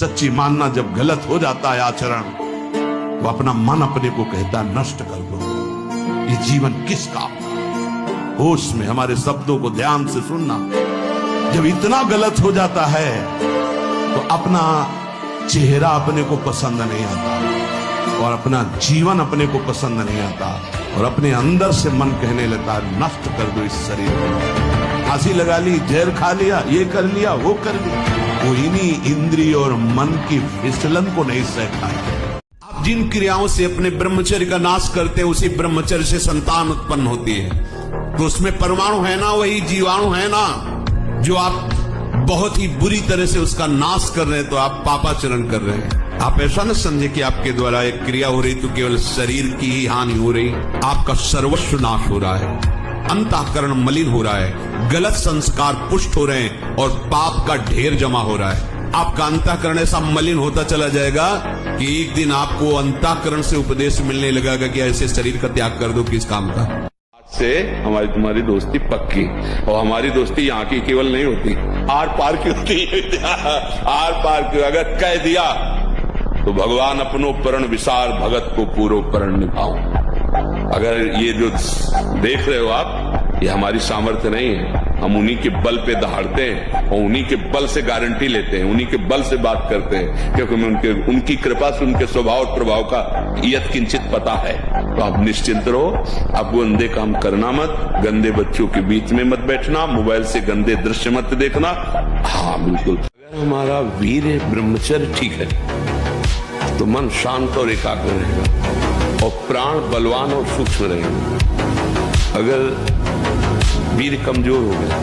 सच्ची मानना जब गलत हो जाता है आचरण, तो अपना मन अपने को कहता है नष्ट कर दो, ये जीवन किस काम का। होश में हमारे शब्दों को ध्यान से सुनना। जब इतना गलत हो जाता है तो अपना चेहरा अपने को पसंद नहीं आता और अपना जीवन अपने को पसंद नहीं आता और अपने अंदर से मन कहने लगता है नष्ट कर दो इस शरीर को। फांसी लगा ली, जहर खा लिया, ये कर लिया, वो कर लिया। वो इन्हीं इंद्रिय और मन की फिसलन को नहीं सह पाए। आप जिन क्रियाओं से अपने ब्रह्मचर्य का नाश करते हैं, उसी ब्रह्मचर्य से संतान उत्पन्न होती है। तो उसमें परमाणु है ना, वही जीवाणु है ना, जो आप बहुत ही बुरी तरह से उसका नाश कर रहे हैं, तो आप पापाचरण कर रहे हैं। आप ऐसा न समझे कि आपके द्वारा एक क्रिया हो रही तो केवल शरीर की ही हानि हो रही, आपका सर्वस्व नाश हो रहा है, अंतःकरण मलिन हो रहा है, गलत संस्कार पुष्ट हो रहे हैं और पाप का ढेर जमा हो रहा है। आपका अंतःकरण ऐसा मलिन होता चला जाएगा कि एक दिन आपको अंतःकरण से उपदेश मिलने लगेगा कि ऐसे शरीर का त्याग कर दो, किस काम का। से हमारी तुम्हारी दोस्ती पक्की, और हमारी दोस्ती यहाँ की केवल नहीं होती, आर पार की होती है। आर पार की अगर कह दिया तो भगवान अपनो प्रण विसार भगत को पूरो प्रण निभाऊं। अगर ये जो देख रहे हो आप, ये हमारी सामर्थ्य नहीं है। हम उन्हीं के बल पे दहाड़ते हैं और उन्हीं के बल से गारंटी लेते हैं, उन्हीं के बल से बात करते हैं, क्योंकि हमें उनकी कृपा से उनके स्वभाव और प्रभाव का यत किंचित पता है। तो आप निश्चिंत रहो, आप गंदे काम करना मत, गंदे बच्चों के बीच में मत बैठना, मोबाइल से गंदे दृश्य मत देखना। हाँ बिल्कुल, अगर हमारा वीर ब्रह्मचर्य ठीक है तो मन शांत और एकाग्र रहेगा और प्राण बलवान और सूक्ष्म रहेगा। अगर वीर कमजोर हो गया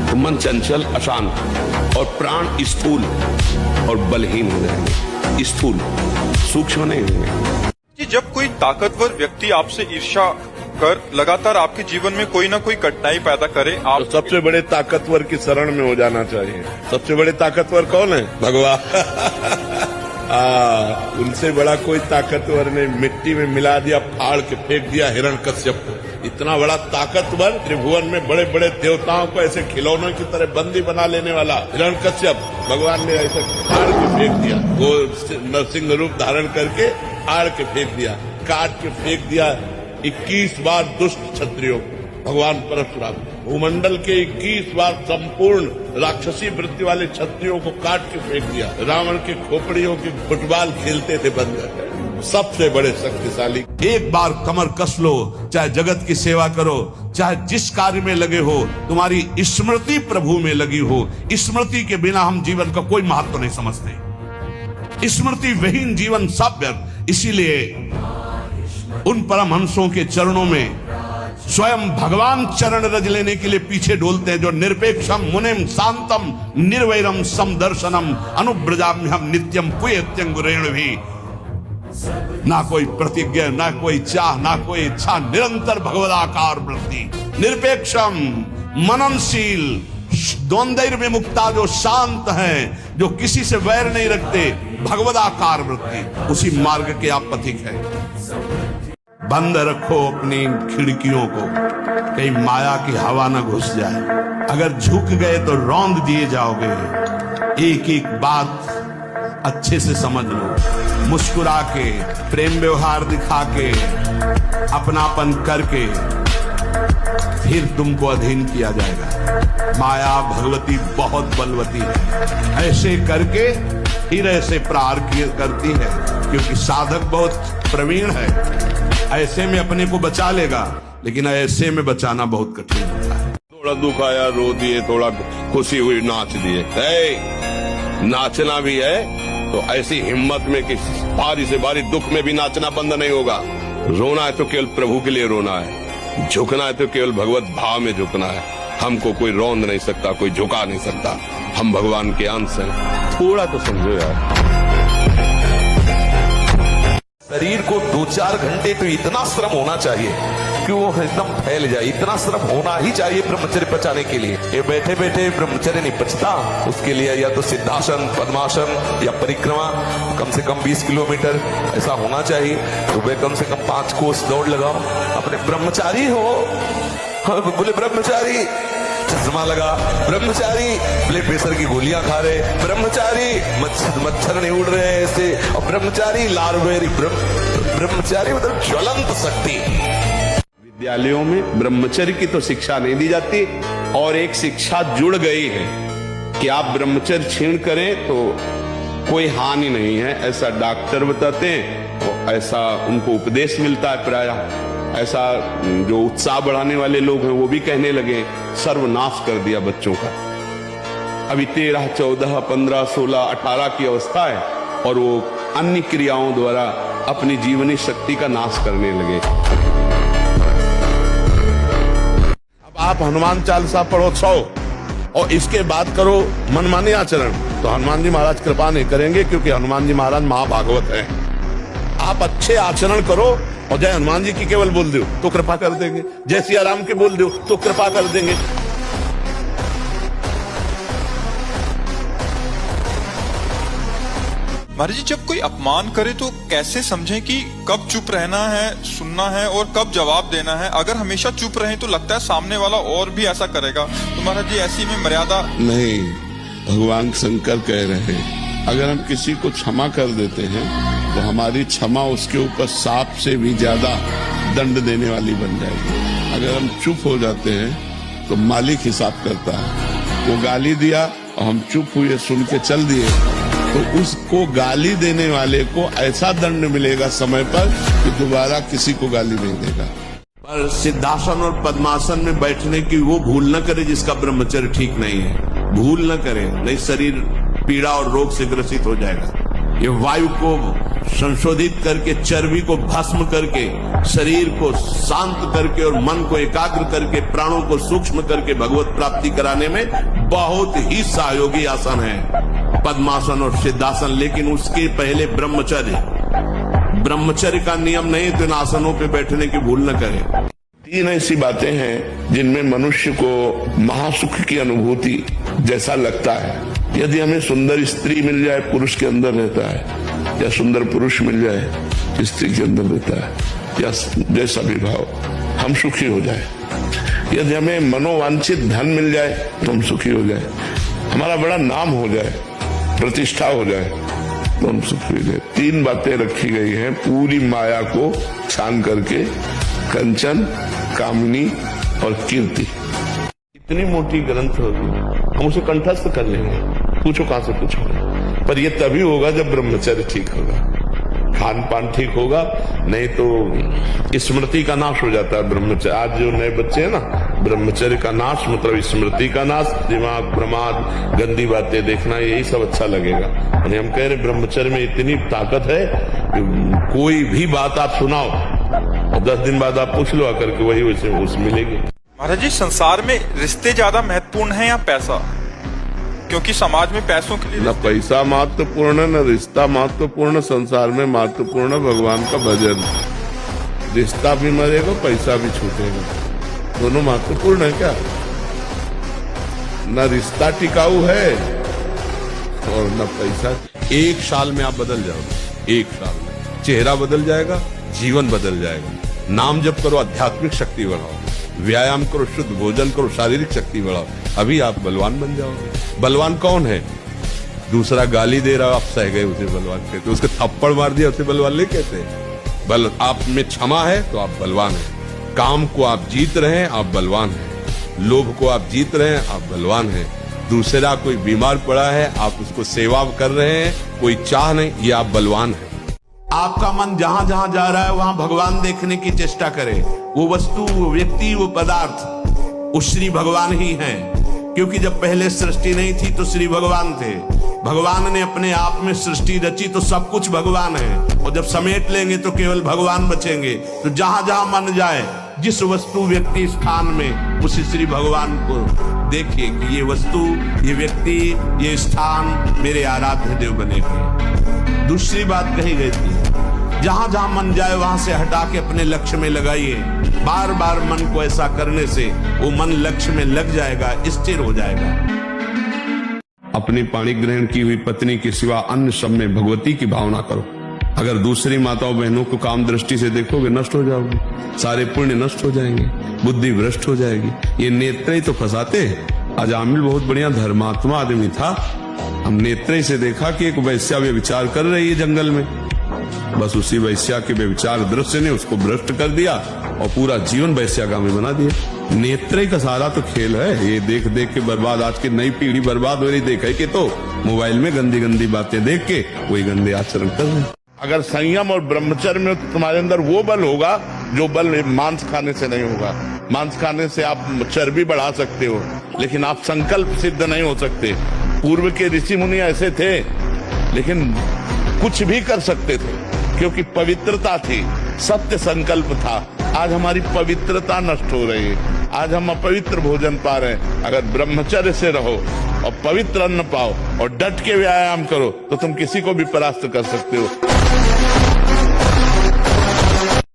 तो मन चंचल अशांत और प्राण स्थूल और बलहीन हो जाएंगे, स्थूल सूक्ष्म नहीं होंगे। जब कोई ताकतवर व्यक्ति आपसे ईर्ष्या कर लगातार आपके जीवन में कोई ना कोई कठिनाई पैदा करे, आप तो सबसे बड़े ताकतवर की शरण में हो जाना चाहिए। सबसे बड़े ताकतवर कौन है? भगवान। उनसे बड़ा कोई ताकतवर ने मिट्टी में मिला दिया, फाड़ के फेंक दिया हिरण्यकश्यप को। इतना बड़ा ताकतवर, त्रिभुवन में बड़े बड़े देवताओं को ऐसे खिलौनों की तरह बंदी बना लेने वाला हिरण्यकश्यप, भगवान ने ऐसे फाड़ के फेंक दिया। वो नरसिंह रूप धारण करके फाड़ के फेंक दिया, काट के फेंक दिया 21 बार दुष्ट क्षत्रियों को। भगवान परशुराम भूमंडल के 21 बार संपूर्ण राक्षसी वृत्ति वाले क्षत्रियों को काट के फेंक दिया। रावण के खोपड़ियों के फुटबॉल खेलते थे बंदर, सबसे बड़े शक्तिशाली। एक बार कमर कस लो, चाहे जगत की सेवा करो, चाहे जिस कार्य में लगे हो, तुम्हारी स्मृति प्रभु में लगी हो। स्मृति के बिना हम जीवन का कोई महत्व नहीं समझते। स्मृति विहीन जीवन सब व्यर्थ। इसीलिए उन परमहंसों के चरणों में स्वयं भगवान चरण रज लेने के लिए पीछे डोलते हैं, जो निरपेक्षम मुनिम शांतम निर्वैरम समदर्शनम अनुब्रजाम्यहम नित्यम पुयत्यंगुरेण भी। ना कोई प्रतिज्ञा, ना कोई चाह, ना कोई इच्छा, निरंतर भगवदाकार वृत्ति। निरपेक्षम मननशील, द्वंद्व में मुक्ता, जो शांत हैं, जो किसी से वैर नहीं रखते, भगवदाकार वृत्ति, उसी मार्ग के आप पथिक हैं। बंद रखो अपनी खिड़कियों को, कहीं माया की हवा न घुस जाए। अगर झुक गए तो रौंद दिए जाओगे। एक एक बात अच्छे से समझ लो, मुस्कुरा के, प्रेम व्यवहार दिखा के, अपनापन करके फिर तुमको अधीन किया जाएगा। माया भगवती बहुत बलवती है, ऐसे करके फिर ऐसे प्रहार करती है, क्योंकि साधक बहुत प्रवीण है। ऐसे में अपने को बचा लेगा, लेकिन ऐसे में बचाना बहुत कठिन होता है। थोड़ा दुख आया रो दिए, थोड़ा खुशी हुई नाच दिए। नाचना भी है तो ऐसी हिम्मत में कि बारी से बारी दुख में भी नाचना बंद नहीं होगा। रोना है तो केवल प्रभु के लिए रोना है, झुकना है तो केवल भगवत भाव में झुकना है। हमको कोई रौंद नहीं सकता, कोई झुका नहीं सकता। हम भगवान के अंश हैं। थोड़ा तो समझो यार। शरीर को 2-4 घंटे तो इतना श्रम होना चाहिए कि वो एकदम फैल जाए। इतना श्रम होना ही चाहिए ब्रह्मचर्य पचाने के लिए। ये बैठे बैठे ब्रह्मचर्य नहीं पचता, उसके लिए या तो सिद्धासन, पद्मासन या परिक्रमा कम से कम 20 किलोमीटर ऐसा होना चाहिए। सुबह कम से कम 5 कोस दौड़ लगाओ। अपने ब्रह्मचारी हो, बोले ब्रह्मचारी चश्मा लगा, ब्रह्मचारी ब्लड प्रेशर की गोलियां खा रहे, ब्रह्मचारी मच्छर नहीं उड़ रहे ऐसे, और ब्रह्मचारी लार्वेरी ब्रह्मचारी मतलब ज्वलंत शक्ति। विद्यालयों में ब्रह्मचर्य की तो शिक्षा नहीं दी जाती, और एक शिक्षा जुड़ गई है कि आप ब्रह्मचर्य क्षीण करें तो कोई हानि नहीं है, ऐसा डॉक्टर बताते हैं, और ऐसा उनको उपदेश मिलता है प्रायः। ऐसा जो उत्साह बढ़ाने वाले लोग हैं वो भी कहने लगे, सर्वनाश कर दिया बच्चों का। अभी 13, 14, 15, 16, 18 की अवस्था है, और वो अन्य क्रियाओं द्वारा अपनी जीवनी शक्ति का नाश करने लगे। आप हनुमान चालीसा पढ़ो 100 और इसके बाद करो मनमानी आचरण, तो हनुमान जी महाराज कृपा नहीं करेंगे, क्योंकि हनुमान जी महाराज महाभागवत हैं। आप अच्छे आचरण करो और जय हनुमान जी की केवल बोल दो तो कृपा कर देंगे, जय सिया राम की बोल दो तो कृपा कर देंगे। महाराज जी, जब कोई अपमान करे तो कैसे समझें कि कब चुप रहना है, सुनना है, और कब जवाब देना है? अगर हमेशा चुप रहें तो लगता है सामने वाला और भी ऐसा करेगा, तो महाराज जी ऐसी में मर्यादा नहीं, भगवान शंकर कह रहे हैं अगर हम किसी को क्षमा कर देते हैं तो हमारी क्षमा उसके ऊपर सांप से भी ज्यादा दंड देने वाली बन जाएगी। अगर हम चुप हो जाते हैं तो मालिक हिसाब करता है, वो गाली दिया और हम चुप हुए, सुन के चल दिए, तो उसको गाली देने वाले को ऐसा दंड मिलेगा समय पर कि दोबारा किसी को गाली नहीं देगा। पर सिद्धासन और पद्मासन में बैठने की वो भूल न करे जिसका ब्रह्मचर्य ठीक नहीं है, भूल न करे, नहीं शरीर पीड़ा और रोग से ग्रसित हो जाएगा। ये वायु को संशोधित करके, चर्बी को भस्म करके, शरीर को शांत करके और मन को एकाग्र करके, प्राणों को सूक्ष्म करके भगवत प्राप्ति कराने में बहुत ही सहयोगी आसन है पद्मासन और सिद्धासन। लेकिन उसके पहले ब्रह्मचर्य का नियम नहीं, तो इन आसनों पे बैठने की भूल न करें। 3 ऐसी बातें हैं जिनमें मनुष्य को महासुख की अनुभूति जैसा लगता है। यदि हमें सुंदर स्त्री मिल जाए, पुरुष के अंदर रहता है, या सुंदर पुरुष मिल जाए, स्त्री के अंदर रहता है, या जैसा भी भाव, हम सुखी हो जाए। यदि हमें मनोवांछित धन मिल जाए तो हम सुखी हो जाए, हमारा बड़ा नाम हो जाए, प्रतिष्ठा हो जाए, तो हम सुखी हो जाए। 3 बातें रखी गई हैं पूरी माया को छान करके, कंचन, कामिनी और कीर्ति। इतनी मोटी ग्रंथ होगी, हम उसे कंठस्थ कर लेंगे, पूछो कहां से पूछोगे। पर यह तभी होगा जब ब्रह्मचर्य ठीक होगा, खान पान ठीक होगा, नहीं तो स्मृति का नाश हो जाता है ब्रह्मचर्य। आज जो नए बच्चे हैं ना, ब्रह्मचर्य का नाश मतलब स्मृति का नाश, दिमाग प्रमाद, गंदी बातें देखना, यही सब अच्छा लगेगा। और हम कह रहे ब्रह्मचर्य में इतनी ताकत है कि कोई भी बात आप सुनाओ और 10 दिन बाद आप पूछ लो आकर के, वही वैसे उस मिलेगी। महाराज जी, संसार में रिश्ते ज्यादा महत्वपूर्ण है या पैसा? क्योंकि समाज में पैसों के लिए न पैसा महत्वपूर्ण, न रिश्ता महत्वपूर्ण, संसार में महत्वपूर्ण भगवान का भजन। रिश्ता भी मरेगा, पैसा भी छूटेगा, दोनों महत्वपूर्ण है क्या? न रिश्ता टिकाऊ है और न पैसा। 1 साल में आप बदल जाओगे, 1 साल में चेहरा बदल जाएगा, जीवन बदल जाएगा। नाम जप करो, आध्यात्मिक शक्ति बढ़ाओ, व्यायाम करो, शुद्ध भोजन करो, शारीरिक शक्ति बढ़ाओ, अभी आप बलवान बन जाओगे। बलवान कौन है? दूसरा गाली दे रहा, आप सह गए, उसे बलवान कहते। उसके थप्पड़ मार दिया, उसे बलवान नहीं कहते। बल आप में क्षमा है तो आप बलवान हैं। काम को आप जीत रहे हैं, आप बलवान हैं। लोभ को आप जीत रहे हैं, आप बलवान हैं। दूसरा कोई बीमार पड़ा है, आप उसको सेवा कर रहे हैं, कोई चाह नहीं, ये आप बलवान हैं। आपका मन जहां जहां जा रहा है वहां भगवान देखने की चेष्टा करे। वो वस्तु, वो व्यक्ति, वो पदार्थ, वो श्री भगवान ही हैं। क्योंकि जब पहले सृष्टि नहीं थी तो श्री भगवान थे। भगवान ने अपने आप में सृष्टि रची तो सब कुछ भगवान है, और जब समेट लेंगे तो केवल भगवान बचेंगे। तो जहां जहां मन जाए, जिस वस्तु, व्यक्ति, स्थान में उस श्री भगवान को देखिए कि ये वस्तु, ये व्यक्ति, ये स्थान मेरे आराध्य देव बने हुए। दूसरी बात कही गई थी, जहां जहां मन जाए वहां से हटा के अपने लक्ष्य में लगाइए। बार बार मन को ऐसा करने से वो मन लक्ष्य में लग जाएगा, स्थिर हो जाएगा। अपनी पाणी ग्रहण की हुई पत्नी के सिवा अन्य सब में भगवती की भावना करो। अगर दूसरी माताओं बहनों को काम दृष्टि से देखोगे नष्ट हो जाओगे, सारे पुण्य नष्ट हो जाएंगे, बुद्धि भ्रष्ट हो जाएगी। ये नेत्र ही तो फंसाते हैं। आज आमिल बहुत बढ़िया धर्मात्मा आदमी था, हम नेत्र से देखा कि एक वैश्या व्यभिचार कर रही है जंगल में, बस उसी वैश्या के व्यभिचार दृश्य ने उसको भ्रष्ट कर दिया और पूरा जीवन वैश्यागामी बना दिया। नेत्र का सारा तो खेल है। ये देख देख के बर्बाद, आज की नई पीढ़ी बर्बाद हो रही। देखा कि तो मोबाइल में गंदी गंदी बातें देख के वही गंदे आचरण कर रहे हैं। अगर संयम और ब्रह्मचर्य में तुम्हारे अंदर वो बल होगा जो बल मांस खाने से नहीं होगा। मांस खाने से आप चर्बी बढ़ा सकते हो, लेकिन आप संकल्प सिद्ध नहीं हो सकते। पूर्व के ऋषि मुनि ऐसे थे, लेकिन कुछ भी कर सकते थे क्योंकि पवित्रता थी, सत्य संकल्प था। आज हमारी पवित्रता नष्ट हो रही है, आज हम अपवित्र भोजन पा रहे हैं। अगर ब्रह्मचर्य से रहो और पवित्र अन्न पाओ और डट के व्यायाम करो तो तुम किसी को भी परास्त कर सकते हो।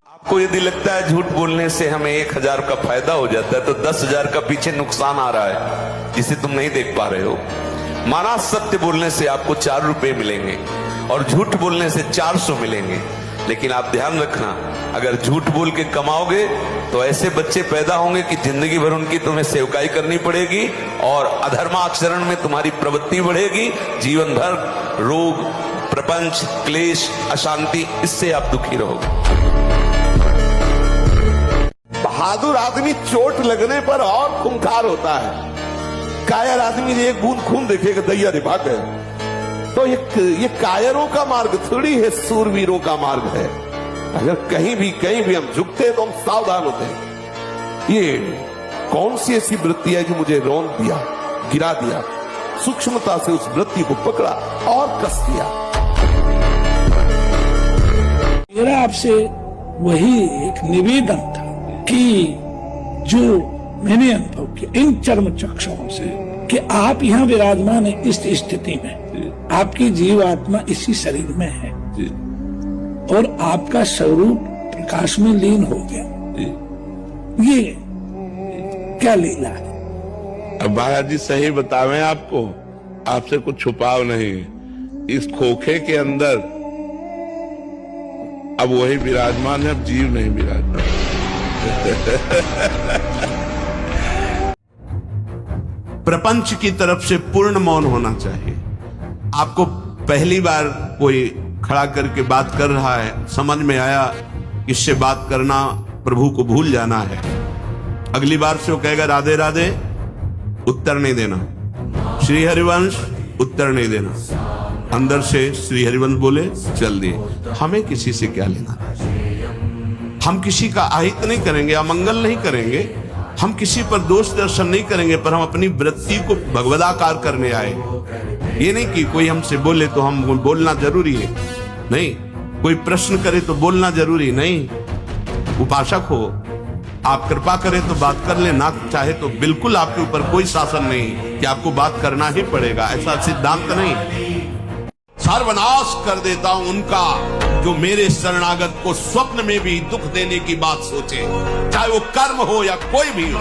आपको यदि लगता है झूठ बोलने से हमें 1000 का फायदा हो जाता है, तो 10,000 का पीछे नुकसान आ रहा है जिसे तुम नहीं देख पा रहे हो। माना सत्य बोलने से आपको 4 रुपए मिलेंगे और झूठ बोलने से 400 मिलेंगे। लेकिन आप ध्यान रखना, अगर झूठ बोल के कमाओगे तो ऐसे बच्चे पैदा होंगे कि जिंदगी भर उनकी तुम्हें सेवकाई करनी पड़ेगी और अधर्माचरण में तुम्हारी प्रवृत्ति बढ़ेगी। जीवन भर रोग, प्रपंच, क्लेश, अशांति, इससे आप दुखी रहोगे। बहादुर आदमी चोट लगने पर और खूंखार होता है। कायर आदमी एक बूंद खून देखेगा दैया रे भाग है। तो ये कायरों का मार्ग थोड़ी है, सूरवीरों का मार्ग है। अगर कहीं भी हम झुकते हैं तो हम सावधान होते हैं। ये कौन सी ऐसी वृत्ति है जो मुझे रौंद दिया, गिरा दिया। सूक्ष्मता से उस वृत्ति को पकड़ा और कस दिया। मेरा आपसे वही एक निवेदन था कि जो मैंने अनुभव किया इन चर्म चक्षुओं से कि आप यहाँ विराजमान है इस स्थिति में, आपकी जीवात्मा इसी शरीर में है और आपका स्वरूप प्रकाश में लीन हो गया। ये क्या लीला है? अब महाराज जी सही बतावें आपको, आपसे कुछ छुपाव नहीं। इस खोखे के अंदर अब वही विराजमान है, अब जीव नहीं विराजमान। प्रपंच की तरफ से पूर्ण मौन होना चाहिए। आपको पहली बार कोई खड़ा करके बात कर रहा है, समझ में आया इससे बात करना प्रभु को भूल जाना है। अगली बार से वो कहेगा राधे राधे, उत्तर नहीं देना। श्री हरिवंश, उत्तर नहीं देना। अंदर से श्री हरिवंश बोले चल दिए। हमें किसी से क्या लेना? हम किसी का अहित नहीं करेंगे, अमंगल नहीं करेंगे, हम किसी पर दोष दर्शन नहीं करेंगे, पर हम अपनी वृत्ति को भगवदाकार करने आए। ये नहीं कि कोई हमसे बोले तो हम बोलना जरूरी है, नहीं। कोई प्रश्न करे तो बोलना जरूरी नहीं। उपासक हो, आप कृपा करें तो बात कर ले, ना चाहे तो बिल्कुल आपके ऊपर कोई शासन नहीं कि आपको बात करना ही पड़ेगा, ऐसा सिद्धांत नहीं। सर्वनाश कर देता हूं उनका जो मेरे शरणागत को स्वप्न में भी दुख देने की बात सोचे, चाहे वो कर्म हो या कोई भी हो।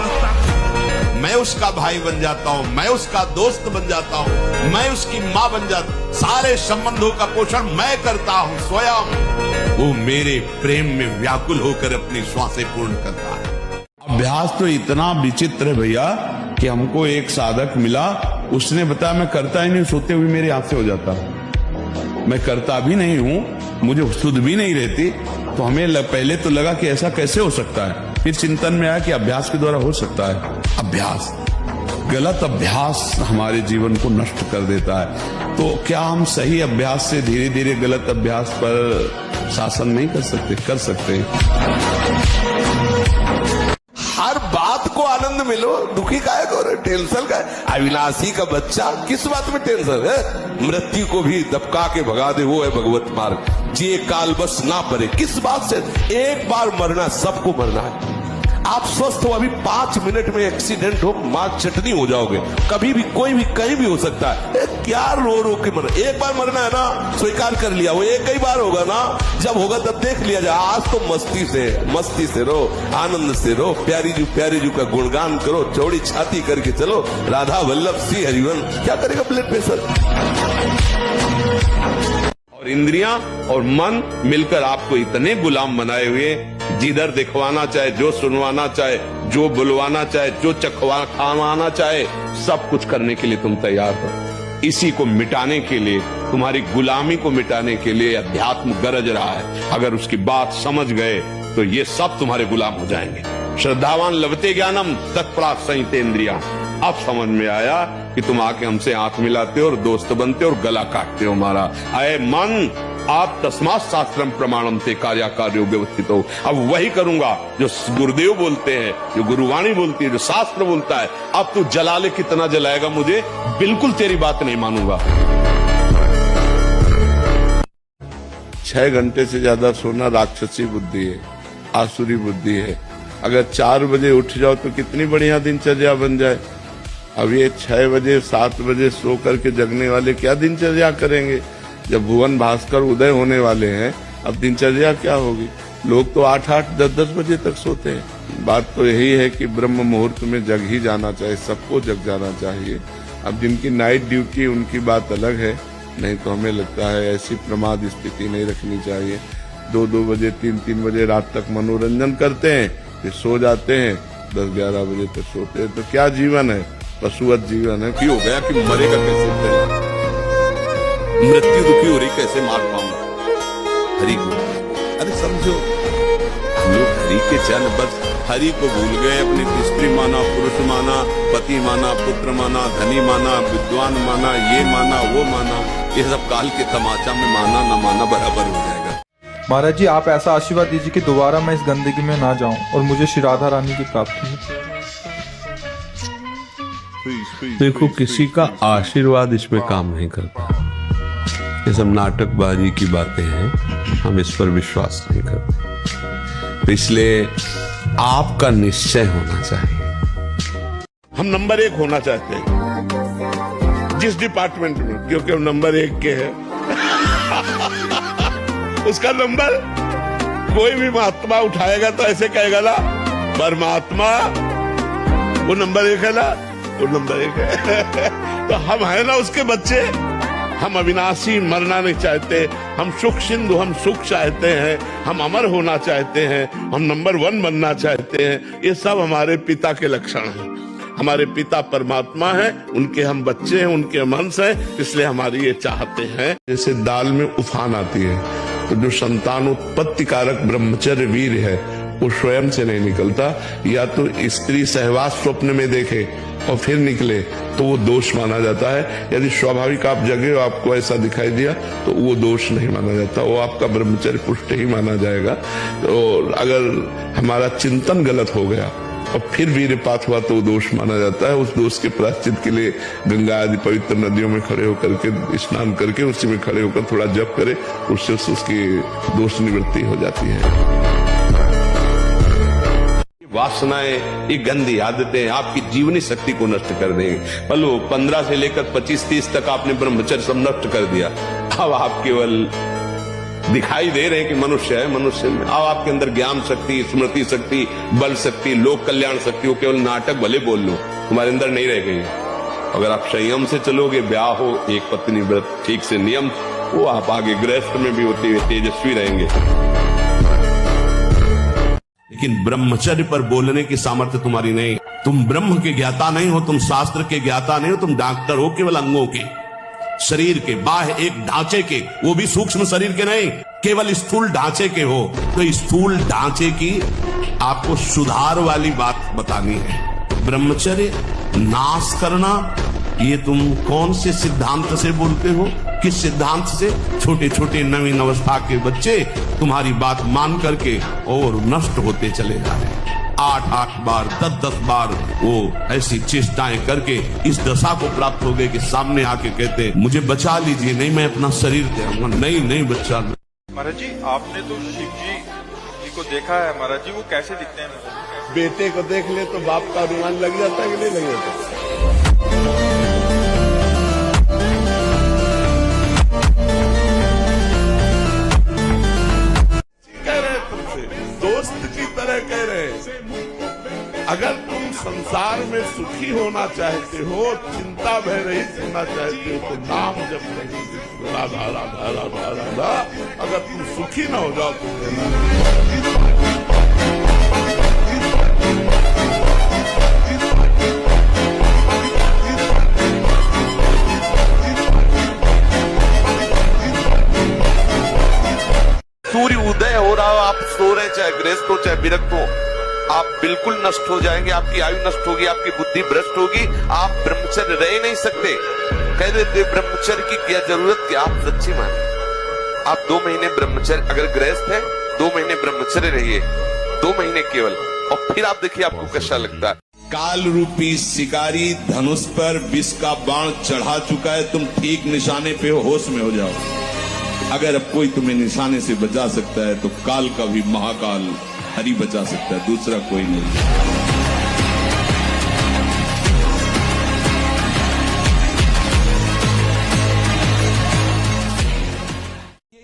मैं उसका भाई बन जाता हूं, मैं उसका दोस्त बन जाता हूं, मैं उसकी मां बन जाता। सारे संबंधों का पोषण मैं करता हूं स्वयं। वो मेरे प्रेम में व्याकुल होकर अपनी श्वासें पूर्ण करता है। अभ्यास तो इतना विचित्र है भैया कि हमको एक साधक मिला, उसने बताया मैं करता ही नहीं, सोते हुए मेरे हाथ से हो जाता। मैं करता भी नहीं हूं, मुझे सुध भी नहीं रहती। तो हमें पहले तो लगा कि ऐसा कैसे हो सकता है, फिर चिंतन में आया कि अभ्यास के द्वारा हो सकता है। अभ्यास, गलत अभ्यास हमारे जीवन को नष्ट कर देता है। तो क्या हम सही अभ्यास से धीरे धीरे गलत अभ्यास पर शासन नहीं कर सकते? कर सकते। हर बात को आनंद मिलो, दुखी काहे को, टेंशन का। अविनाशी का बच्चा किस बात में टेंशन है? मृत्यु को भी दबका के भगा दे, वो है भगवत मार्ग। जे काल बस ना पड़े, किस बात से? एक बार मरना, सबको मरना है। आप स्वस्थ हो, अभी 5 मिनट में एक्सीडेंट हो, मां चटनी हो जाओगे। कभी भी कोई भी कहीं भी हो सकता है। क्या रो रो के मरना? एक बार मरना है ना, स्वीकार कर लिया, वो एक ही बार होगा ना। जब होगा तब देख लिया जाए। आज तो मस्ती से रो, आनंद से रो, प्यारी जू का गुणगान करो, चौड़ी छाती करके चलो, राधा वल्लभ श्री हरिवंश। क्या करेगा ब्लड प्रेशर? और इंद्रियां और मन मिलकर आपको इतने गुलाम बनाए हुए, जिधर दिखवाना चाहे, जो सुनवाना चाहे, जो बुलवाना चाहे, जो खावाना चाहे, सब कुछ करने के लिए तुम तैयार हो। इसी को मिटाने के लिए, तुम्हारी गुलामी को मिटाने के लिए अध्यात्म गरज रहा है। अगर उसकी बात समझ गए तो ये सब तुम्हारे गुलाम हो जाएंगे। श्रद्धावान लभते ज्ञानम तत्पराग संहितेन्द्रिया। अब समझ में आया कि तुम आके हमसे हाथ मिलाते हो और दोस्त बनते हो और गला काटते हो हमारा। अय मन, आप तस्मात् शास्त्रम प्रमाणम से कार्याकार्यो व्यवस्थित हो। अब वही करूंगा जो गुरुदेव बोलते हैं, जो गुरुवाणी बोलती है, जो शास्त्र बोलता है। अब तू जला ले, कितना जलाएगा मुझे, बिल्कुल तेरी बात नहीं मानूंगा। 6 घंटे से ज्यादा सोना राक्षसी बुद्धि है, आसुरी बुद्धि है। अगर 4 बजे उठ जाओ तो कितनी बढ़िया दिनचर्या बन जाए। अब ये 6 बजे 7 बजे सो करके जगने वाले क्या दिनचर्या करेंगे? जब भुवन भास्कर उदय होने वाले हैं, अब दिनचर्या क्या होगी? लोग तो 8-8, 10-10 बजे तक सोते हैं। बात तो यही है कि ब्रह्म मुहूर्त में जग ही जाना चाहिए, सबको जग जाना चाहिए। अब जिनकी नाइट ड्यूटी, उनकी बात अलग है, नहीं तो हमें लगता है ऐसी प्रमाद स्थिति नहीं रखनी चाहिए। 2-2 बजे 3-3 बजे रात तक मनोरंजन करते हैं, फिर सो जाते हैं, 10-11 बजे तक सोते हैं। तो क्या जीवन है? पशुवत जीवन है। दुखी हो गया कि मरेगा कैसे, मृत्यु दुखी हो रही, कैसे मार पाऊंगा हरि को। अरे समझो, हम लोग हरि के चरण, बस हरि को भूल गए। अपनी स्त्री माना, पुरुष माना, पति माना, पुत्र माना, धनी माना, विद्वान माना, ये माना, वो माना। ये सब काल के तमाचा में माना न माना बराबर हो जाएगा। महाराज जी, आप ऐसा आशीर्वाद दीजिए कि दोबारा मैं इस गंदगी में ना जाऊं और मुझे श्री राधा रानी की प्राप्ति हो। देखो, किसी का आशीर्वाद इसमें काम नहीं करता। ये सब नाटकबाजी की बातें हैं, हम इस पर विश्वास नहीं करते। तो इसलिए आपका निश्चय होना चाहिए। हम नंबर 1 होना चाहते हैं जिस डिपार्टमेंट में, क्योंकि हम नंबर 1 के हैं। उसका नंबर कोई भी महात्मा उठाएगा तो ऐसे कहेगा ना, परमात्मा वो नंबर 1 है ना, वो नंबर 1 है। तो हम है ना उसके बच्चे। हम अविनाशी मरना नहीं चाहते, हम सुख सिंधु, हम सुख चाहते हैं, हम अमर होना चाहते हैं, हम नंबर 1 बनना चाहते हैं। ये सब हमारे पिता के लक्षण हैं। हमारे पिता परमात्मा हैं, उनके हम बच्चे हैं, उनके हम अंश हैं, इसलिए हमारी ये चाहते हैं। जैसे दाल में उफान आती है, तो जो संतानोत्पत्ति कारक ब्रह्मचर्य वीर है वो स्वयं से नहीं निकलता। या तो स्त्री सहवास स्वप्न में देखे और फिर निकले तो वो दोष माना जाता है। यदि स्वाभाविक आप जगे हो, आपको ऐसा दिखाई दिया, तो वो दोष नहीं माना जाता, वो आपका ब्रह्मचर्य पुष्ट ही माना जाएगा। तो अगर हमारा चिंतन गलत हो गया और फिर वीरपात हुआ तो दोष माना जाता है। उस दोष के प्रायश्चित के लिए गंगा आदि पवित्र नदियों में खड़े होकर के स्नान करके उसी में खड़े होकर थोड़ा जप करे, उससे उसकी दोष निवृत्ति हो जाती है। वासनाएं, ये गंदी आदतें आपकी जीवनी शक्ति को नष्ट कर देंगे। पलो 15 से लेकर 25-30 तक आपने ब्रह्मचर्य सब नष्ट कर दिया। अब आप केवल दिखाई दे रहे हैं कि मनुष्य है, मनुष्य में अब आपके अंदर ज्ञान शक्ति, स्मृति शक्ति, बल शक्ति, लोक कल्याण शक्ति, वो केवल नाटक भले बोल लो, तुम्हारे अंदर नहीं रह गई। अगर आप संयम से चलोगे, ब्याह हो, एक पत्नी व्रत ठीक से नियम, वो आप आगे गृहस्थ में भी होते हुए तेजस्वी रहेंगे। लेकिन ब्रह्मचर्य पर बोलने की सामर्थ्य तुम्हारी नहीं। तुम ब्रह्म के ज्ञाता नहीं हो, तुम शास्त्र के ज्ञाता नहीं हो, तुम डॉक्टर हो केवल अंगों के, शरीर के, बाह्य एक ढांचे के, वो भी सूक्ष्म शरीर के नहीं, केवल स्थूल ढांचे के हो। तो स्थूल ढांचे की आपको सुधार वाली बात बतानी है। ब्रह्मचर्य नाश करना, ये तुम कौन से सिद्धांत से बोलते हो? किस सिद्धांत से? छोटे छोटे नवीन अवस्था के बच्चे तुम्हारी बात मान करके और नष्ट होते चले जा रहे हैं। 8-8 बार 10-10 बार वो ऐसी चेष्टाएं करके इस दशा को प्राप्त हो गए कि सामने आके कहते मुझे बचा लीजिए, नहीं मैं अपना शरीर दूंगा, नहीं बच्चा। महाराज जी, आपने तो शिव जी को देखा है महाराज जी, वो कैसे दिखते हैं? बेटे को देख ले तो बाप का अनुमान लग जाता है कि नहीं लग जाता? दोस्त की तरह कह रहे, अगर तुम संसार संसार में सुखी होना चाहते हो, चिंता भय रहित होना चाहते हो, तो नाम जप रही राधा राधा राधा राधा। अगर तुम सुखी न हो जाओ तो देना। सूर्य उदय हो रहा हो, आप सो रहे, चाहे गृहस्थ हो चाहे विरक्त हो, आप बिल्कुल नष्ट हो जाएंगे, आपकी आयु नष्ट होगी, आपकी बुद्धि भ्रष्ट होगी, आप ब्रह्मचर्य रह नहीं सकते। कह देते ब्रह्मचर्य की क्या जरूरत, क्या आप सच्ची माने। आप 2 महीने ब्रह्मचर्य, अगर गृहस्थ है 2 महीने ब्रह्मचर्य रहिए, 2 महीने केवल, और फिर आप देखिए आपको कैसा लगता है। काल रूपी शिकारी धनुष पर विष का बाण चढ़ा चुका है, तुम ठीक निशाने पे हो, होश में हो जाओ। अगर अब कोई तुम्हें निशाने से बचा सकता है तो काल का भी महाकाल हरि बचा सकता है, दूसरा कोई नहीं।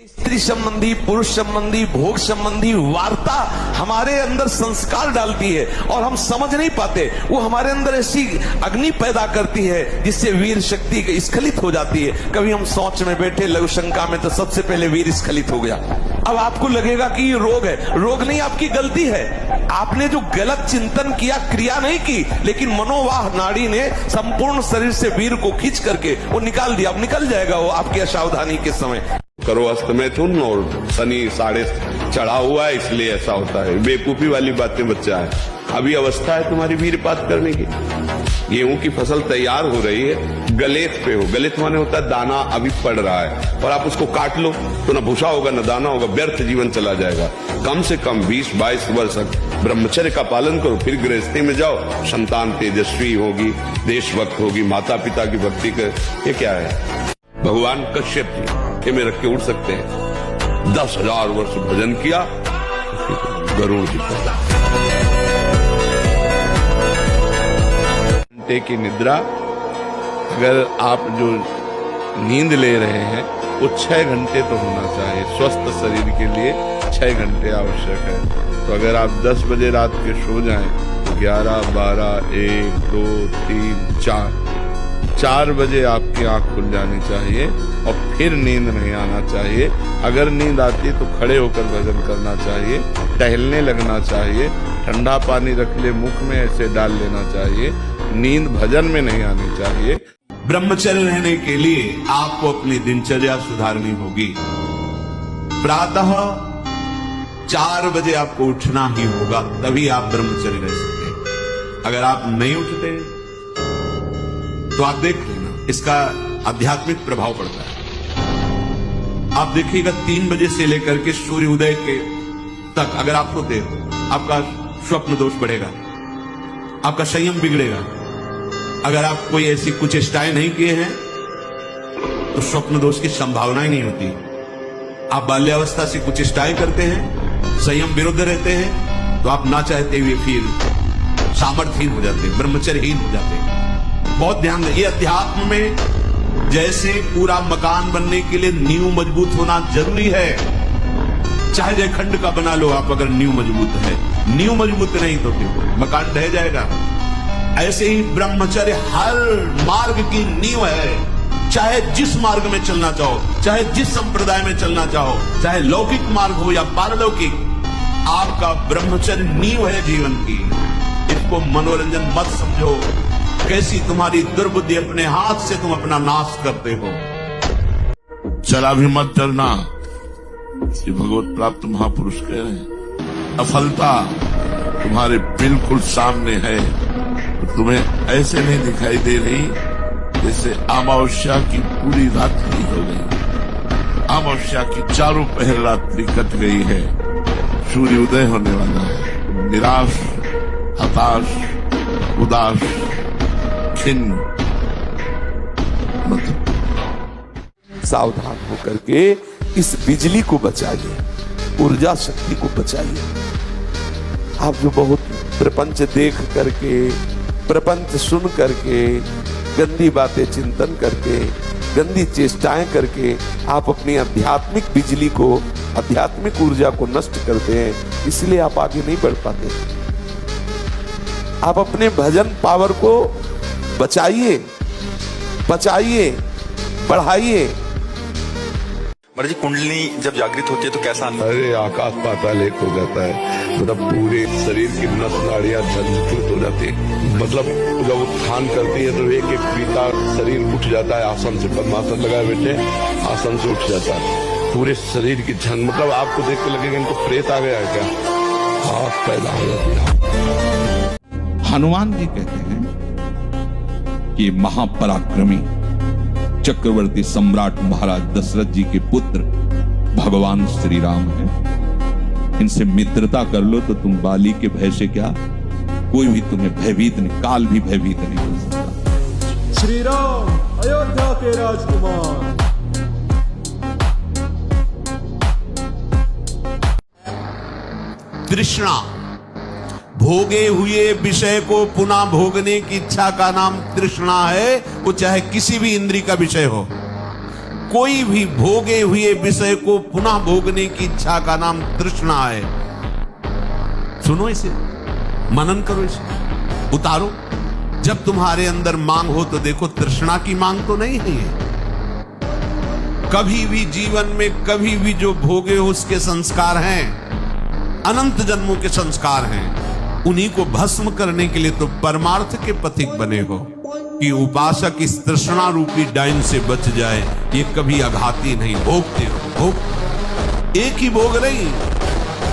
स्त्री संबंधी, पुरुष संबंधी, भोग संबंधी वार्ता हमारे अंदर संस्कार डालती है और हम समझ नहीं पाते। वो हमारे अंदर ऐसी अग्नि पैदा करती है जिससे वीर शक्ति स्खलित हो जाती है। कभी हम सोच में बैठे लघु शंका में तो सबसे पहले वीर स्खलित हो गया। अब आपको लगेगा कि ये रोग है, रोग नहीं, आपकी गलती है। आपने जो गलत चिंतन किया, क्रिया नहीं की, लेकिन मनोवाह नाड़ी ने संपूर्ण शरीर से वीर को खींच करके वो निकाल दिया। अब निकल जाएगा वो आपकी असावधानी के समय। करो अस्त में तुम, और शनि साढ़े चढ़ा हुआ है इसलिए ऐसा होता है। बेवकूफी वाली बातें बच्चा है। अभी अवस्था है तुम्हारी वीरपात करने की। गेहूं की फसल तैयार हो रही है, गलेत पे हो। गलेत माने होता है दाना अभी पड़ रहा है, और आप उसको काट लो तो न भूसा होगा न दाना होगा, व्यर्थ जीवन चला जाएगा। कम से कम 20-22 वर्ष ब्रह्मचर्य का पालन करो, फिर गृहस्थी में जाओ। संतान तेजस्वी होगी, देशभक्त होगी, माता पिता की भक्ति कर। ये क्या है? भगवान कश्यप जी में रख के उड़ सकते हैं। 10,000 वर्ष भजन किया, गरुड़ जी का घंटे की निद्रा। अगर आप जो नींद ले रहे हैं वो 6 घंटे तो होना चाहिए। स्वस्थ शरीर के लिए 6 घंटे आवश्यक है। तो अगर आप 10 बजे रात के सो जाएं तो 11, 12, 1, 2, 3, 4 बजे आपकी आंख खुल जानी चाहिए और फिर नींद नहीं आना चाहिए। अगर नींद आती है तो खड़े होकर भजन करना चाहिए, टहलने लगना चाहिए, ठंडा पानी रख ले मुख में, ऐसे डाल लेना चाहिए। नींद भजन में नहीं आनी चाहिए। ब्रह्मचर्य रहने के लिए आपको अपनी दिनचर्या सुधारनी होगी। प्रातः 4 बजे आपको उठना ही होगा, तभी आप ब्रह्मचर्य रह सकते हैं। अगर आप नहीं उठते तो आप देख लेना इसका आध्यात्मिक प्रभाव पड़ता है। आप देखिएगा 3 बजे से लेकर के सूर्य उदय के तक अगर आप सोते हो, आपका स्वप्न दोष बढ़ेगा, आपका संयम बिगड़ेगा। अगर आप कोई ऐसी कुछ चेष्टाएं नहीं किए हैं तो स्वप्न दोष की संभावना ही नहीं होती। आप बाल्यावस्था से कुछ चेष्टाएं करते हैं, संयम विरुद्ध रहते हैं, तो आप ना चाहते हुए फिर सामर्थ्यहीन हो जाते हैं, ब्रह्मचर्यहीन हो जाते हैं। बहुत ध्यान दें, ये अध्यात्म में जैसे पूरा मकान बनने के लिए नींव मजबूत होना जरूरी है। चाहे जयखंड का बना लो आप, अगर नींव मजबूत है। नींव मजबूत नहीं तो फिर मकान ढह जाएगा। ऐसे ही ब्रह्मचर्य हर मार्ग की नींव है। चाहे जिस मार्ग में चलना चाहो, चाहे जिस संप्रदाय में चलना चाहो, चाहे लौकिक मार्ग हो या पारलौकिक, आपका ब्रह्मचर्य नींव है जीवन की। इसको मनोरंजन मत समझो। कैसी तुम्हारी दुर्बुद्धि, अपने हाथ से तुम अपना नाश करते हो। चला भी मत डरना, ये भगवत प्राप्त महापुरुष कह रहे हैं। असफलता तुम्हारे बिल्कुल सामने है, तो तुम्हें ऐसे नहीं दिखाई दे रही जैसे अमावस्या की पूरी रात्रि हो गई। अमावस्या की चारों पहर रात्रि कट गई है, सूर्य उदय होने वाला है। निराश, हताश, उदास, खिन्न सावधान होकर के इस बिजली को बचाइए, ऊर्जा शक्ति को बचाइए। आप जो बहुत प्रपंच देख करके, प्रपंच सुन करके, गंदी बातें चिंतन करके, गंदी चेष्टाएं करके आप अपनी आध्यात्मिक बिजली को, आध्यात्मिक ऊर्जा को नष्ट करते हैं, इसलिए आप आगे नहीं बढ़ पाते। आप अपने भजन पावर को बचाइए, बचाइए, बढ़ाइए। महाराज जी, कुंडली जब जागृत होती है तो कैसा अनुभव? अरे आकाश पाताल एक हो जाता है, मतलब पूरे शरीर की नस नाड़ियां झंझुकृत हो जाती है। मतलब जब उत्थान करती है तो एक एक पीता शरीर उठ जाता है आसन से, पद्मासन लगाए बैठे आसन से उठ जाता है पूरे शरीर की झंझ। मतलब आपको देख के लगेगा इनको प्रेत आ गया है क्या, हाथ पैदा हो जाती है। हनुमान जी कहते हैं कि महापराक्रमी चक्रवर्ती सम्राट महाराज दशरथ जी के पुत्र भगवान श्री राम हैं। इनसे मित्रता कर लो तो तुम बाली के भय से क्या, कोई भी तुम्हें भयभीत नहीं, काल भी भयभीत नहीं कर सकता। श्री राम अयोध्या के राजकुमार। तृष्णा, भोगे हुए विषय को पुनः भोगने की इच्छा का नाम तृष्णा है। वो चाहे किसी भी इंद्रिय का विषय हो, कोई भी भोगे हुए विषय को पुनः भोगने की इच्छा का नाम तृष्णा है। सुनो इसे, मनन करो इसे, उतारो। जब तुम्हारे अंदर मांग हो तो देखो तृष्णा की मांग तो नहीं है ये। कभी भी जीवन में कभी भी जो भोगे हो उसके संस्कार हैं, अनंत जन्मों के संस्कार हैं। उन्हीं को भस्म करने के लिए तो परमार्थ के पथिक बने हो कि उपासक इस तृष्णा रूपी डाइन से बच जाए। ये कभी आघाती नहीं, भोगते हो, भोग एक ही भोग नहीं।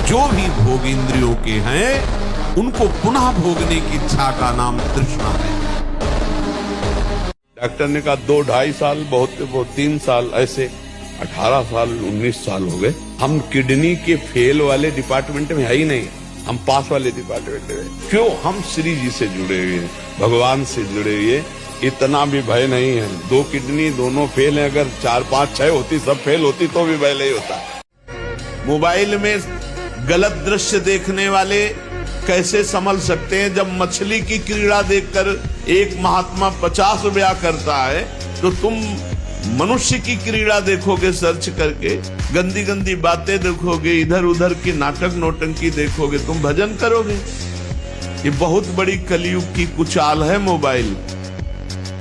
जो भी भोग इंद्रियों के हैं उनको पुनः भोगने की इच्छा का नाम तृष्णा है। डॉक्टर ने कहा 2-2.5 साल बहुत 3 साल, ऐसे 18 साल 19 साल हो गए। हम किडनी के फेल वाले डिपार्टमेंट में है ही नहीं, हम पास वाले डिपार्टमेंट में। क्यों? हम श्री जी से जुड़े हुए हैं, भगवान से जुड़े हुए, इतना भी भय नहीं है। 2 किडनी दोनों फेल है, अगर 4, 5, 6 होती, सब फेल होती तो भी भय नहीं होता। मोबाइल में गलत दृश्य देखने वाले कैसे संभल सकते हैं? जब मछली की क्रीड़ा देखकर एक महात्मा 50 ब्याह करता है तो तुम मनुष्य की क्रीड़ा देखोगे, सर्च करके गंदी गंदी बातें देखोगे, इधर उधर की नाटक नौटंकी देखोगे, तुम भजन करोगे? ये बहुत बड़ी कलयुग की कुचाल है मोबाइल।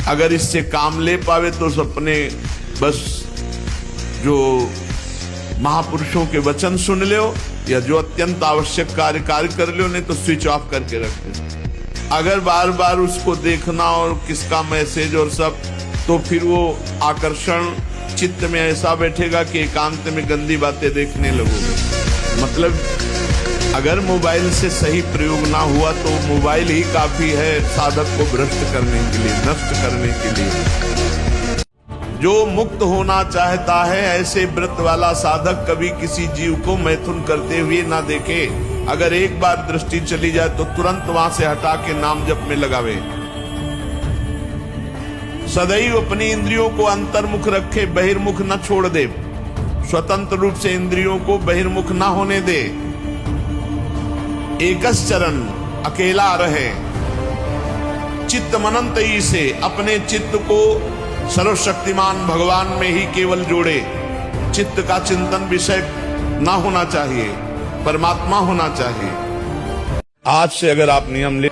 अगर इससे काम ले पावे तो अपने बस जो महापुरुषों के वचन सुन लो, या जो अत्यंत आवश्यक कार्य कर लो, नहीं तो स्विच ऑफ करके रख दो। अगर बार बार उसको देखना और किसका मैसेज और सब, तो फिर वो आकर्षण चित्त में ऐसा बैठेगा कि एकांत में गंदी बातें देखने लगोगे। मतलब अगर मोबाइल से सही प्रयोग ना हुआ तो मोबाइल ही काफी है साधक को भ्रष्ट करने के लिए, नष्ट करने के लिए। जो मुक्त होना चाहता है ऐसे व्रत वाला साधक कभी किसी जीव को मैथुन करते हुए ना देखे। अगर एक बार दृष्टि चली जाए तो तुरंत वहां से हटा के नाम जप में लगावे। सदैव अपनी इंद्रियों को अंतर्मुख रखे, बहिर्मुख न छोड़ दे। स्वतंत्र रूप से इंद्रियों को बहिर्मुख न होने दे। एकस चरण अकेला रहे। चित्त मनंत ही से अपने चित्त को सर्वशक्तिमान भगवान में ही केवल जोड़े। चित्त का चिंतन विषय ना होना चाहिए, परमात्मा होना चाहिए। आज से अगर आप नियम ले,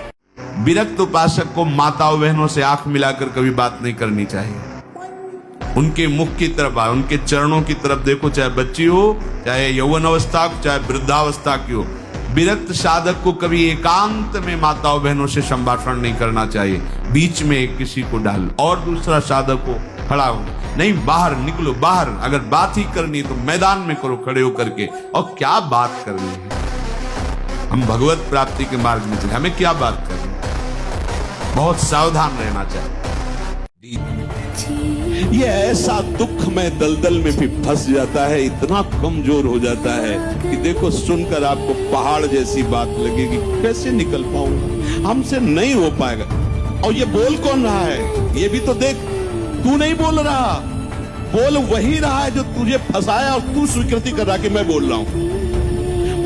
विरक्त उपासक को माताओं बहनों से आंख मिलाकर कभी बात नहीं करनी चाहिए। उनके मुख की तरफ, उनके चरणों की तरफ देखो, चाहे बच्ची हो, चाहे यौवन अवस्था, चाहे वृद्धावस्था की हो। विरक्त साधक को कभी एकांत में माताओं बहनों से संभाषण नहीं करना चाहिए। बीच में किसी को डाल और दूसरा साधक को खड़ा हो, नहीं बाहर निकलो। बाहर अगर बात ही करनी तो मैदान में करो खड़े होकर के। और क्या बात करनी है? हम भगवत प्राप्ति के मार्ग में चले, हमें क्या बात करनी? बहुत सावधान रहना चाहिए। ये ऐसा दुख में दलदल में भी फंस जाता है, इतना कमजोर हो जाता है कि देखो सुनकर आपको पहाड़ जैसी बात लगेगी, कैसे निकल पाऊंगा, हमसे नहीं हो पाएगा। और ये बोल कौन रहा है? ये भी तो देख, तू नहीं बोल रहा, बोल वही रहा है जो तुझे फंसाया और तू स्वीकृति कर रहा कि मैं बोल रहा हूं।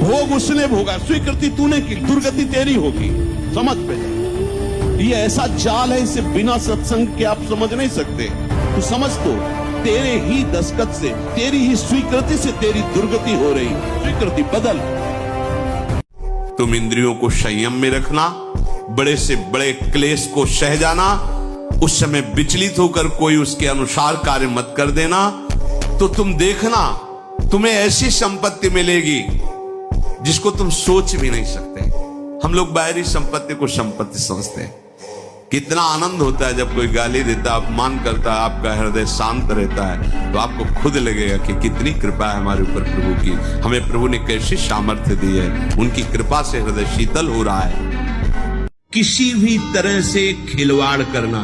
भोग उसने भोगा, स्वीकृति तूने की, दुर्गति तेरी होगी। समझ पे, ये ऐसा जाल है, इसे बिना सत्संग के आप समझ नहीं सकते। तू समझ, तो तेरे ही दस्तखत से, तेरी ही स्वीकृति से तेरी दुर्गति हो रही। स्वीकृति बदल। तुम इंद्रियों को संयम में रखना, बड़े से बड़े क्लेश को सह जाना, उस समय विचलित होकर कोई उसके अनुसार कार्य मत कर देना, तो तुम देखना तुम्हें ऐसी संपत्ति मिलेगी जिसको तुम सोच भी नहीं सकते। हम लोग बाहरी संपत्ति को संपत्ति समझते हैं। कितना आनंद होता है जब कोई गाली देता, अपमान करता है, आपका हृदय शांत रहता है, तो आपको खुद लगेगा कि कितनी कृपा है हमारे ऊपर प्रभु की, हमें प्रभु ने कैसी सामर्थ्य दी है, उनकी कृपा से हृदय शीतल हो रहा है। किसी भी तरह से खिलवाड़ करना,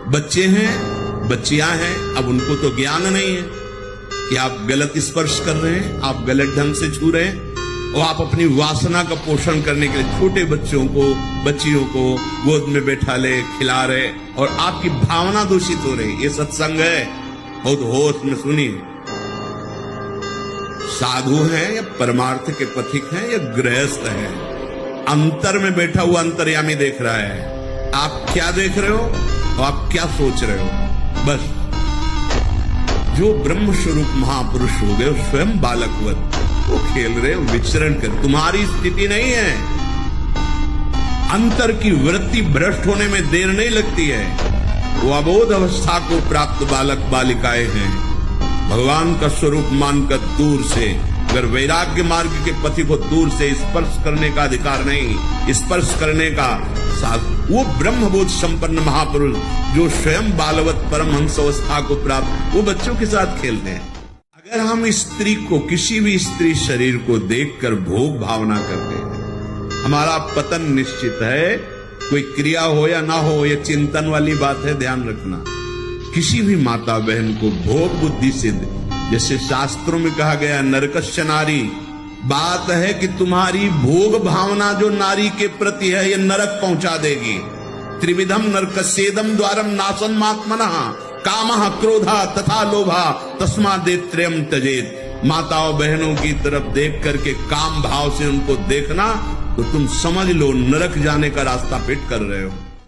बच्चे हैं, बच्चियां हैं, अब उनको तो ज्ञान नहीं है कि आप गलत स्पर्श कर रहे हैं, आप गलत ढंग से छू रहे हैं, और आप अपनी वासना का पोषण करने के लिए छोटे बच्चों को, बच्चियों को गोद में बैठा ले, खिला रहे, और आपकी भावना दूषित हो रही। ये सत्संग है? बहुत होश में सुनिए। साधु हैं या परमार्थ के पथिक हैं या गृहस्थ हैं, अंतर में बैठा हुआ अंतर्यामी देख रहा है। आप क्या देख रहे हो और आप क्या सोच रहे हो? बस जो ब्रह्म स्वरूप महापुरुष हो गए, स्वयं बालकवत वो खेल रहे, विचरण कर, तुम्हारी स्थिति नहीं है। अंतर की वृत्ति भ्रष्ट होने में देर नहीं लगती है। वो अबोध अवस्था को प्राप्त बालक बालिकाएं हैं। भगवान का स्वरूप मानकर दूर से, अगर वैराग्य मार्ग के पथि को दूर से स्पर्श करने का अधिकार नहीं, स्पर्श करने का साथ, वो ब्रह्मबोध संपन्न महापुरुष जो स्वयं बालवत परमहंस अवस्था को प्राप्त, वो बच्चों के साथ खेलते हैं। अगर हम स्त्री को, किसी भी स्त्री शरीर को देखकर भोग भावना करते हैं, हमारा पतन निश्चित है। कोई क्रिया हो या ना हो, यह चिंतन वाली बात है, ध्यान रखना। किसी भी माता बहन को भोग बुद्धि सिद्ध, जैसे शास्त्रों में कहा गया नरकस्य नारी, बात है कि तुम्हारी भोग भावना जो नारी के प्रति है, यह नरक पहुंचा देगी। त्रिविधम नरकस्येदम द्वारम नाशनमात्मनः कामः क्रोधा तथा लोभा तस्मादेत्रयम् त्यजेत। माताओं बहनों की तरफ देख करके काम भाव से उनको देखना, तो तुम समझ लो नरक जाने का रास्ता फिट कर रहे हो।